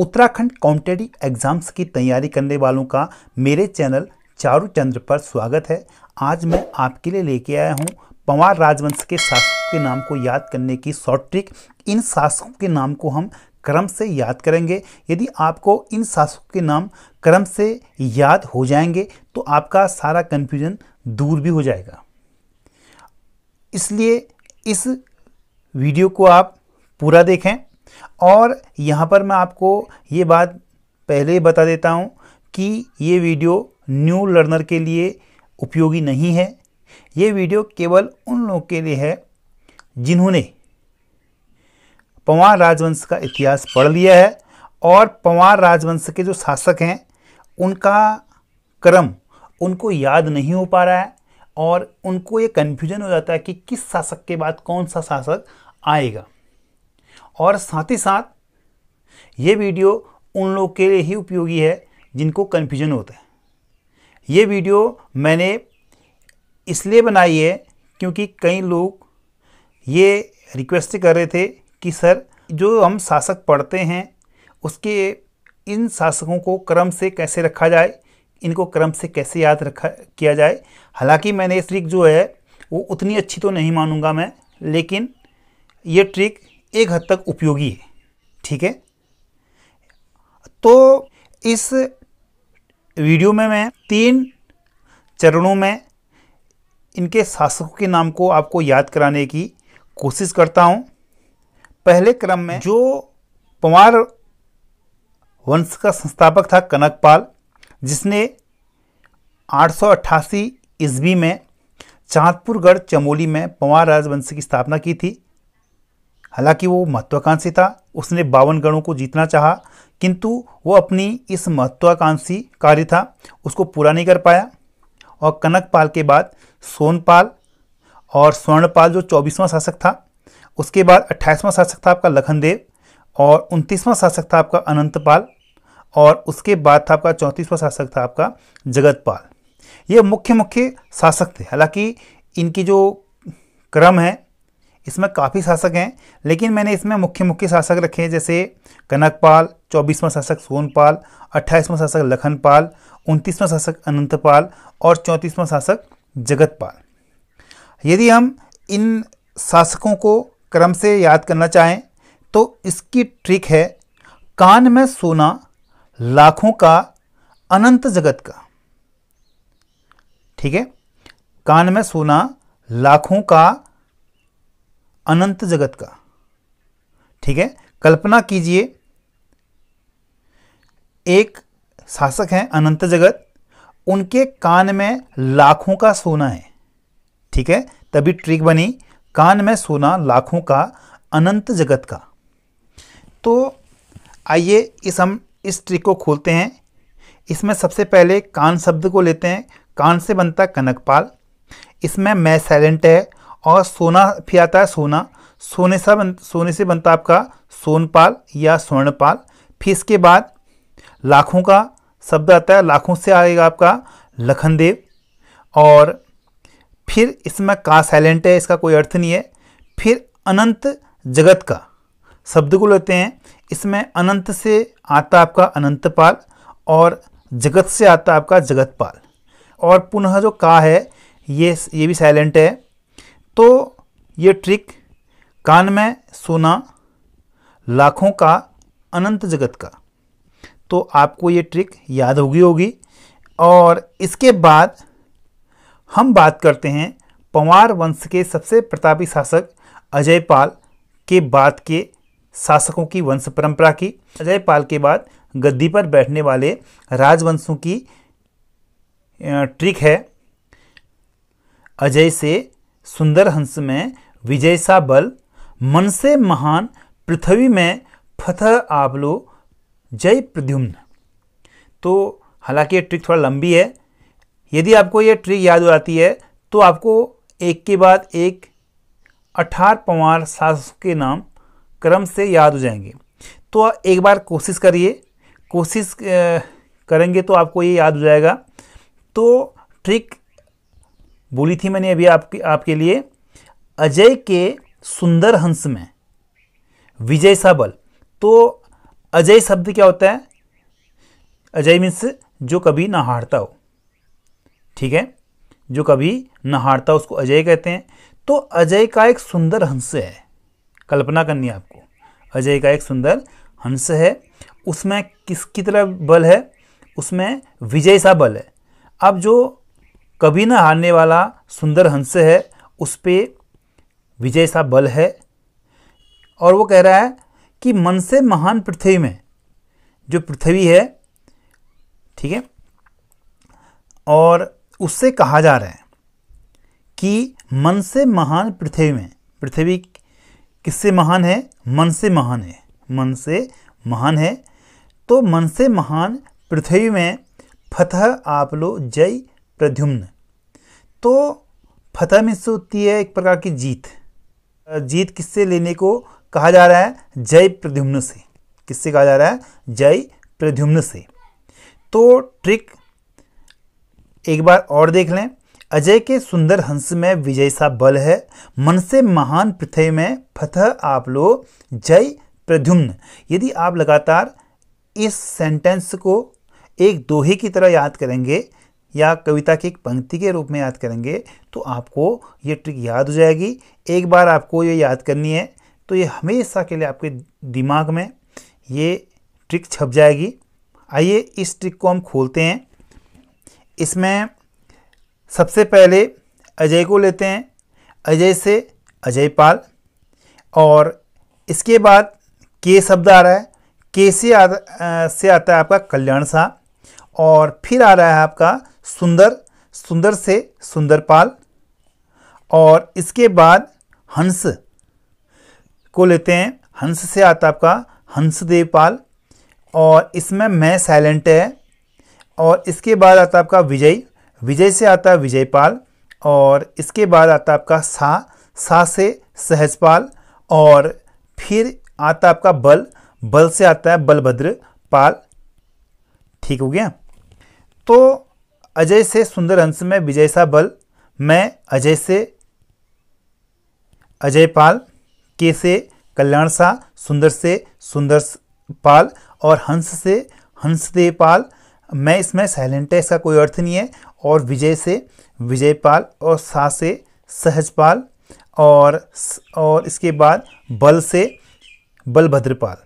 Uttarakhand competitive exams की तैयारी करने वालों का मेरे चैनल चारू चंद्र पर स्वागत है। आज मैं आपके लिए लेके आया हूँ पंवार राजवंश के शासकों के नाम को याद करने की शॉर्ट ट्रिक। इन शासकों के नाम को हम क्रम से याद करेंगे। यदि आपको इन शासकों के नाम क्रम से याद हो जाएंगे तो आपका सारा कन्फ्यूजन दूर भी हो जाएगा। इसलिए इस वीडियो को आप पूरा देखें। और यहाँ पर मैं आपको ये बात पहले ही बता देता हूँ कि ये वीडियो न्यू लर्नर के लिए उपयोगी नहीं है। ये वीडियो केवल उन लोगों के लिए है जिन्होंने पंवार राजवंश का इतिहास पढ़ लिया है और पंवार राजवंश के जो शासक हैं उनका क्रम उनको याद नहीं हो पा रहा है और उनको ये कन्फ्यूजन हो जाता है कि किस शासक के बाद कौन सा शासक आएगा। और साथ ही साथ ये वीडियो उन लोगों के लिए ही उपयोगी है जिनको कन्फ्यूजन होता है। ये वीडियो मैंने इसलिए बनाई है क्योंकि कई लोग ये रिक्वेस्ट कर रहे थे कि सर जो हम शासक पढ़ते हैं उसके इन शासकों को क्रम से कैसे रखा जाए, इनको क्रम से कैसे याद किया जाए। हालांकि मैंने ये ट्रिक जो है वो उतनी अच्छी तो नहीं मानूंगा मैं, लेकिन ये ट्रिक एक हद तक उपयोगी है। ठीक है, तो इस वीडियो में मैं 3 चरणों में इनके शासकों के नाम को आपको याद कराने की कोशिश करता हूं। पहले क्रम में जो पंवार वंश का संस्थापक था कनकपाल, जिसने 888 ईस्वी में चांदपुरगढ़ चमोली में पंवार राजवंश की स्थापना की थी। हालांकि वो महत्वाकांक्षी था, उसने 52 गढ़ों को जीतना चाहा, किंतु वो अपनी इस महत्वाकांक्षी कार्य था उसको पूरा नहीं कर पाया। और कनकपाल के बाद सोनपाल और स्वर्णपाल जो 24वां शासक था, उसके बाद 28वां शासक था आपका लखनदेव और 29वां शासक था आपका अनंतपाल और उसके बाद था आपका 34वां शासक था आपका जगतपाल। ये मुख्य शासक थे। हालांकि इनकी जो क्रम है इसमें काफ़ी शासक हैं, लेकिन मैंने इसमें मुख्य शासक रखे हैं, जैसे कनकपाल, 24वां शासक सोनपाल, 28वां शासक लखनपाल, 29वां शासक अनंतपाल और 34वां शासक जगतपाल। यदि हम इन शासकों को क्रम से याद करना चाहें तो इसकी ट्रिक है कान में सोना लाखों का अनंत जगत का। ठीक है, कान में सोना लाखों का अनंत जगत का। ठीक है, कल्पना कीजिए एक शासक हैं अनंत जगत, उनके कान में लाखों का सोना है। ठीक है, तभी ट्रिक बनी कान में सोना लाखों का अनंत जगत का। तो आइए हम इस ट्रिक को खोलते हैं। इसमें सबसे पहले कान शब्द को लेते हैं। कान से बनता है कनकपाल, इसमें मैं साइलेंट है और सोना फिर आता है सोना, सोने से बनता आपका सोनपाल या स्वर्णपाल। फिर इसके बाद लाखों का शब्द आता है, लाखों से आएगा आपका लखनदेव और फिर इसमें का साइलेंट है, इसका कोई अर्थ नहीं है। फिर अनंत जगत का शब्द को लेते हैं, इसमें अनंत से आता आपका अनंतपाल और जगत से आता आपका जगतपाल और पुनः जो का है ये भी साइलेंट है। तो ये ट्रिक कान में सोना लाखों का अनंत जगत का, तो आपको ये ट्रिक याद होगी। और इसके बाद हम बात करते हैं पंवार वंश के सबसे प्रतापी शासक अजयपाल के बाद के शासकों की वंश परंपरा की। अजयपाल के बाद गद्दी पर बैठने वाले राजवंशों की ट्रिक है अजय से सुंदर हंस में विजय सा बल, मन से महान पृथ्वी में फतह आबलो जय प्रद्युम्न। तो हालांकि ये ट्रिक थोड़ा लंबी है। यदि आपको ये ट्रिक याद हो जाती है तो आपको एक के बाद एक 18 पंवार शासकों के नाम क्रम से याद हो जाएंगे। तो एक बार कोशिश करिए, कोशिश करेंगे तो आपको ये याद हो जाएगा। तो ट्रिक बोली थी मैंने अभी आपके लिए, अजय के सुंदर हंस में विजय सा बल। तो अजय शब्द क्या होता है? अजय मीन्स जो कभी ना हारता हो, ठीक है, जो कभी ना हारता उसको अजय कहते हैं। तो अजय का एक सुंदर हंस है, कल्पना करनी है आपको, अजय का एक सुंदर हंस है, उसमें किसकी तरह बल है? उसमें विजय सा बल है। अब जो कभी ना हारने वाला सुंदर हंस है उस पे विजय सा बल है, और वो कह रहा है कि मन से महान पृथ्वी में, जो पृथ्वी है, ठीक है, और उससे कहा जा रहा है कि मन से महान पृथ्वी में, पृथ्वी किससे महान है? मन से महान है, मन से महान है। तो मन से महान पृथ्वी में फतह आप लो जय प्रद्युम्न। तो फतह मीन्स होती है एक प्रकार की जीत। जीत किससे लेने को कहा जा रहा है? जय प्रद्युम्न से। किससे कहा जा रहा है? जय प्रद्युम्न से। तो ट्रिक एक बार और देख लें। अजय के सुंदर हंस में विजय सा बल है, मन से महान पृथ्वी में फतह आप लो जय प्रद्युम्न। यदि आप लगातार इस सेंटेंस को एक दोहे की तरह याद करेंगे या कविता की एक पंक्ति के रूप में याद करेंगे तो आपको ये ट्रिक याद हो जाएगी। एक बार आपको ये याद करनी है तो ये हमेशा के लिए आपके दिमाग में ये ट्रिक छप जाएगी। आइए इस ट्रिक को हम खोलते हैं। इसमें सबसे पहले अजय को लेते हैं, अजय से अजयपाल, और इसके बाद के शब्द आ रहा है, के से आता है आपका कल्याण सा, और फिर आ रहा है आपका सुंदर, सुंदर से सुंदरपाल, और इसके बाद हंस को लेते हैं, हंस से आता है आपका हंसदेवपाल, और इसमें मैं साइलेंट है, और इसके बाद आता है आपका विजय, विजय से आता है विजयपाल, और इसके बाद आता है आपका सा से सहजपाल, और फिर आता है आपका बल, बल से आता है बलभद्र पाल। ठीक हो गया। तो अजय से सुंदर हंस में विजय सा बल, मैं अजय से अजयपाल, के से कल्याण सा, सुंदर से सुंदर पाल, और हंस से हंसदेवपाल। मैं इसमें साइलेंट है, इसका कोई अर्थ नहीं है, और विजय से विजयपाल, और सा से सहजपाल, और इसके बाद बल से बलभद्रपाल।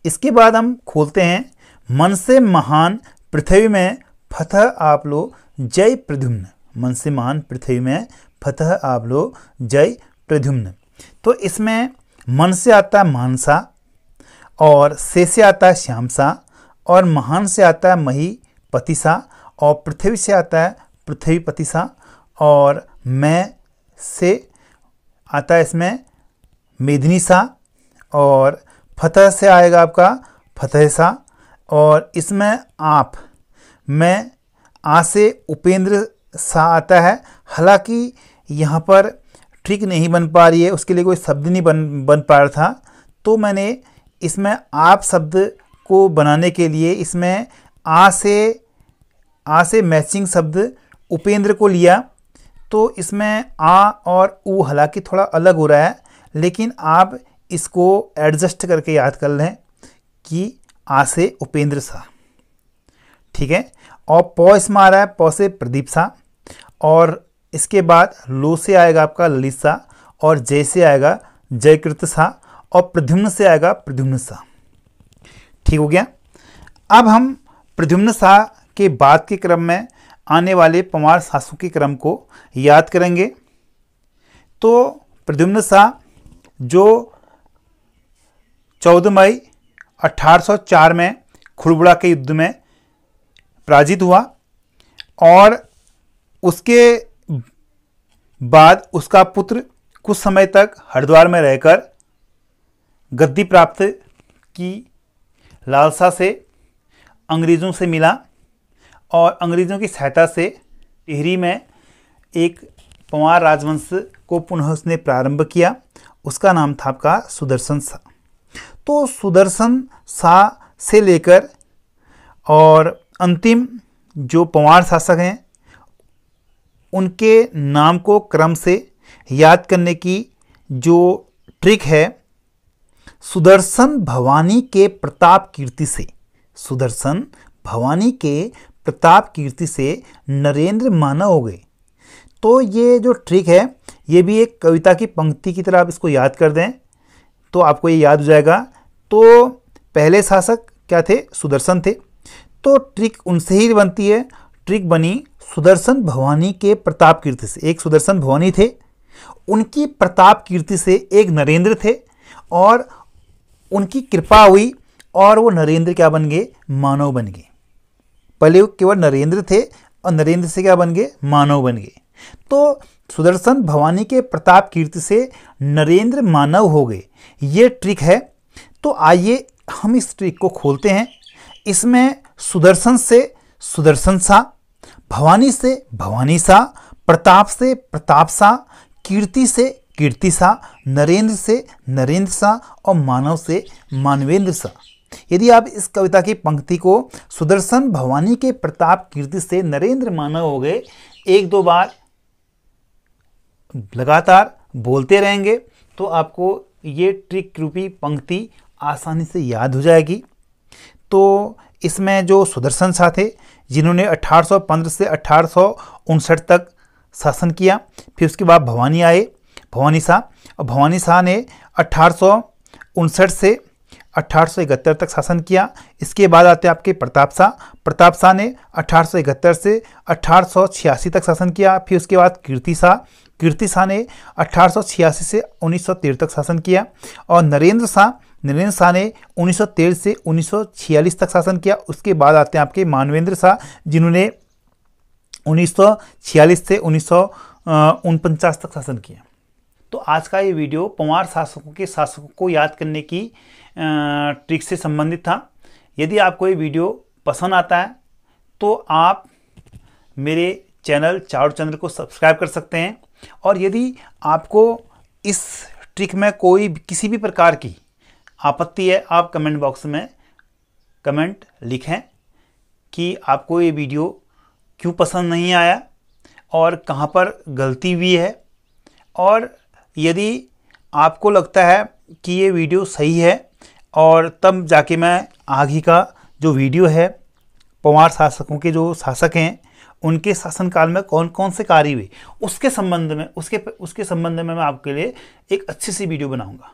इसके बाद हम खोलते हैं, मन से महान पृथ्वी में फतह आप लो जय प्रद्युम्न। मन से महान पृथ्वी में फतह आप लो जय प्रद्युम्न। तो इसमें मन से आता है मानसा, और से आता है श्यामसा, और महान से आता है महीपति सा, और पृथ्वी से आता है पृथ्वीपति सा, और मैं से आता है इसमें मेदिनी सा, और फतह से आएगा आपका फतह सा, और इसमें आप में आ से उपेंद्र सा आता है। हालांकि यहाँ पर ट्रिक नहीं बन पा रही है, उसके लिए कोई शब्द नहीं बन पा रहा था, तो मैंने इसमें आप शब्द को बनाने के लिए इसमें आ से मैचिंग शब्द उपेंद्र को लिया। तो इसमें आ और ऊ हालांकि थोड़ा अलग हो रहा है, लेकिन आप इसको एडजस्ट करके याद कर लें कि आ से उपेंद्र सा। ठीक है। और पौ इसमें आ रहा है, पौ से प्रदीप सा, और इसके बाद लो से आएगा आपका ललित सा, और जय से आएगा जयकृत सा, और प्रद्युम्न से आएगा प्रद्युम्न सा। ठीक हो गया। अब हम प्रद्युम्न सा के बाद के क्रम में आने वाले पवार सासों के क्रम को याद करेंगे। तो प्रद्युम्न सा जो 14 मई 1804 में खुड़बुड़ा के युद्ध में पराजित हुआ, और उसके बाद उसका पुत्र कुछ समय तक हरिद्वार में रहकर गद्दी प्राप्त की लालसा से अंग्रेज़ों से मिला, और अंग्रेज़ों की सहायता से टिहरी में एक पंवार राजवंश को पुनः उसने प्रारंभ किया। उसका नाम था आपका सुदर्शन सा। तो सुदर्शन सा से लेकर और अंतिम जो पंवार शासक हैं उनके नाम को क्रम से याद करने की जो ट्रिक है, सुदर्शन भवानी के प्रताप कीर्ति से, सुदर्शन भवानी के प्रताप कीर्ति से नरेंद्र मानव हो गए। तो ये जो ट्रिक है ये भी एक कविता की पंक्ति की तरह आप इसको याद कर दें तो आपको ये याद हो जाएगा। तो पहले शासक क्या थे? सुदर्शन थे। तो ट्रिक उनसे ही बनती है। ट्रिक बनी सुदर्शन भवानी के प्रताप कीर्ति से। एक सुदर्शन भवानी थे, उनकी प्रताप कीर्ति से एक नरेंद्र थे और उनकी कृपा हुई और वो नरेंद्र क्या बन गए? मानव बन गए। पहले वो केवल नरेंद्र थे और नरेंद्र से क्या बन गए? मानव बन गए। तो सुदर्शन भवानी के प्रताप कीर्ति से नरेंद्र मानव हो गए, ये ट्रिक है। तो आइए हम इस ट्रिक को खोलते हैं। इसमें सुदर्शन से सुदर्शन सा, भवानी से भवानी सा, प्रताप से प्रताप सा, कीर्ति से कीर्ति सा, नरेंद्र से नरेंद्र सा और मानव से मानवेंद्र सा। यदि आप इस कविता की पंक्ति को सुदर्शन भवानी के प्रताप कीर्ति से नरेंद्र मानव हो गए एक दो बार लगातार बोलते रहेंगे तो आपको ये ट्रिक रूपी पंक्ति आसानी से याद हो जाएगी। तो इसमें जो सुदर्शन शाह थे जिन्होंने 1815 से 1859 तक शासन किया, फिर उसके बाद भवानी आए, भवानी शाह, और भवानी शाह ने 1859 से 1871 तक शासन किया। इसके बाद आते हैं आपके प्रताप शाह। प्रताप शाह ने 1871 से 1886 तक शासन किया। फिर उसके बाद कीर्ति शाह, कीर्ति शाह ने 1886 से 1913 तक शासन किया। और नरेंद्र शाह ने 1913 से 1946 तक शासन किया। उसके बाद आते हैं आपके मानवेंद्र शाह जिन्होंने 1946 से 1949 तक शासन किया। तो आज का ये वीडियो पंवार शासकों के शासकों को याद करने की ट्रिक से संबंधित था। यदि आपको ये वीडियो पसंद आता है तो आप मेरे चैनल चारू चंद्र को सब्सक्राइब कर सकते हैं। और यदि आपको इस ट्रिक में कोई किसी भी प्रकार की आपत्ति है, आप कमेंट बॉक्स में कमेंट लिखें कि आपको ये वीडियो क्यों पसंद नहीं आया और कहाँ पर गलती हुई है। और यदि आपको लगता है कि ये वीडियो सही है और तब जाके मैं आगे का जो वीडियो है पंवार शासकों के जो शासक हैं उनके शासनकाल में कौन कौन से कार्य हुए उसके संबंध में मैं आपके लिए एक अच्छी सी वीडियो बनाऊंगा।